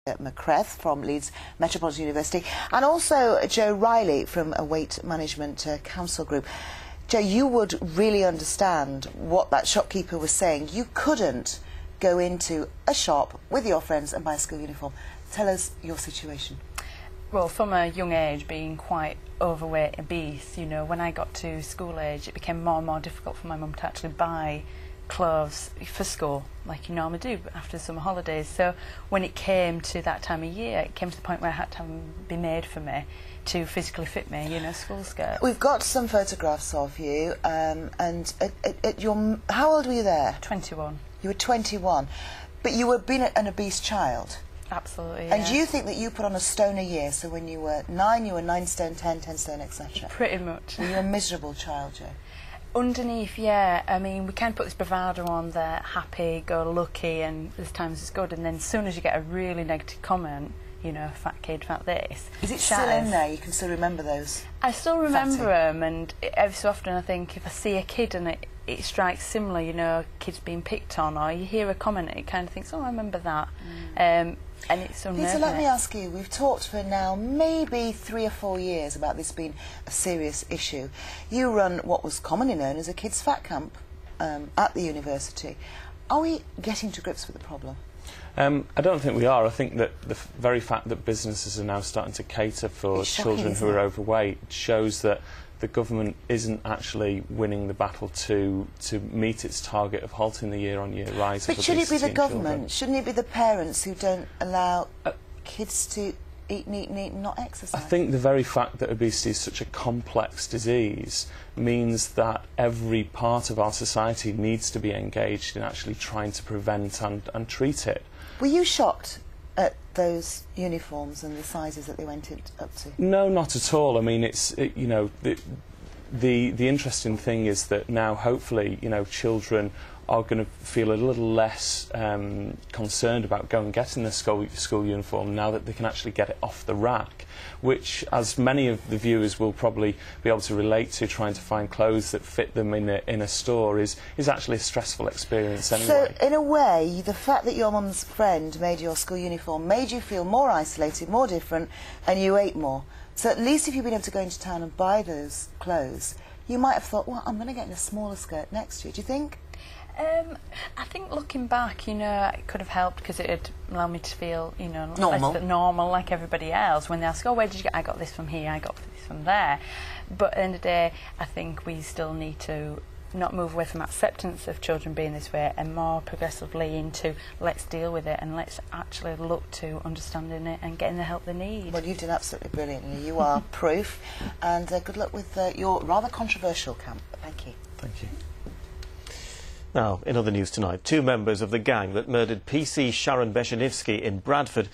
Macreth from Leeds Metropolitan University, and also Joanne Reilly from a weight management council group. Jo, you would really understand what that shopkeeper was saying. You couldn't go into a shop with your friends and buy a school uniform. Tell us your situation. Well, from a young age, being quite overweight, obese, you know, when I got to school age, it became more and more difficult for my mum to actually buy clothes for school like you normally do after summer holidays. So when it came to that time of year, it came to the point where it had to be made for me to physically fit me, you know, school skirt. We've got some photographs of you, and at your, how old were you there? 21. You were 21, but you were being an obese child. Absolutely, yeah. And do you think that you put on a stone a year? So when you were 9, you were 9 stone, 10 stone, etc. Pretty much. Were you a miserable child, Jo? Underneath, yeah. I mean, we can put this bravado on there, happy, go lucky, and there's times it's good, and then as soon as you get a really negative comment, you know, fat kid, fat this. Is it still in there? You can still remember those? I still remember them, and every so often I think if I see a kid and it strikes similar, you know, kids being picked on, or you hear a comment, it kind of thinks, oh, I remember that. And it's unnerving. Peter, let me ask you, we've talked for now maybe 3 or 4 years about this being a serious issue. You run what was commonly known as a kids' fat camp at the university. Are we getting to grips with the problem? I don't think we are. I think that the very fact that businesses are now starting to cater for children who are overweight shows that the government isn't actually winning the battle to meet its target of halting the year-on-year rise of obesity. But should it be the government? Children. Shouldn't it be the parents who don't allow kids to eat, and not exercise? I think the very fact that obesity is such a complex disease means that every part of our society needs to be engaged in actually trying to prevent and treat it. Were you shocked at those uniforms and the sizes that they went up to? No, not at all. I mean, you know, the interesting thing is that now, hopefully, you know, children are going to feel a little less concerned about going and getting their school uniform now that they can actually get it off the rack, which, as many of the viewers will probably be able to relate to, trying to find clothes that fit them in a store is actually a stressful experience anyway. So, in a way, the fact that your mum's friend made your school uniform made you feel more isolated, more different, and you ate more. So at least if you'd been able to go into town and buy those clothes, you might have thought, well, I'm going to get in a smaller skirt next year. Do you think? I think looking back, you know, it could have helped because it would allow me to feel, you know, normal like everybody else. When they ask, oh, where did you get? I got this from here, I got this from there. But at the end of the day, I think we still need to not move away from acceptance of children being this way and more progressively into let's deal with it and let's actually look to understanding it and getting the help they need. Well, you've done absolutely brilliantly. You are proof, and good luck with your rather controversial camp. Thank you. Thank you. Now, in other news tonight, 2 members of the gang that murdered PC Sharon Beshenivsky in Bradford